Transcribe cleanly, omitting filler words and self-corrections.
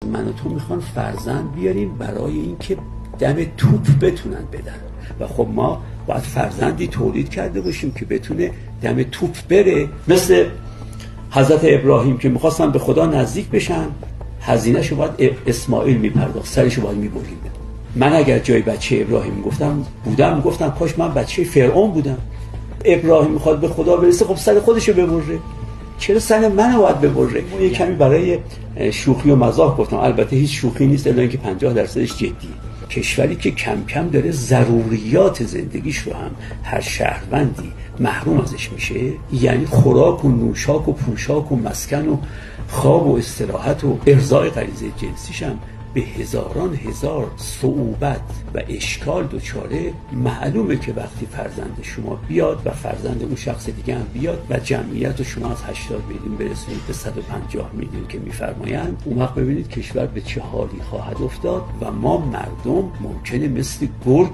من و تو میخوان فرزند بیاریم برای اینکه دم توپ بتونن بدن و خب ما باید فرزندی تولید کرده باشیم که بتونه دم توپ بره. مثل حضرت ابراهیم که میخواستن به خدا نزدیک بشن، هزینه‌شو باید اسماعیل میپرداخت، سرشو باید میبرید. من اگر جای بچه ابراهیم گفتم کاش من بچه فرعون بودم. ابراهیم میخواد به خدا برسه، خب سر خودشو ببره، چرا سر منو باید ببره؟ یه کمی برای شوخی و مزاح گفتم، البته هیچ شوخی نیست الا اینکه 50% جدیه. کشوری که کم کم داره ضروریات زندگیش رو هم هر شهروندی محروم ازش میشه، یعنی خوراک و نوشاک و پوشاک و مسکن و خواب و استراحت و ارضای غریزه جنسیش هم به هزاران هزار صعوبت و اشکال دچاره، معلومه که وقتی فرزند شما بیاد و فرزند اون شخص دیگه هم بیاد و جمعیت رو شما از 80 میلیون برسونید به 150 میلیون که میفرمایند، اون وقت ببینید کشور به چه حالی خواهد افتاد و ما مردم ممکنه مثل گرگ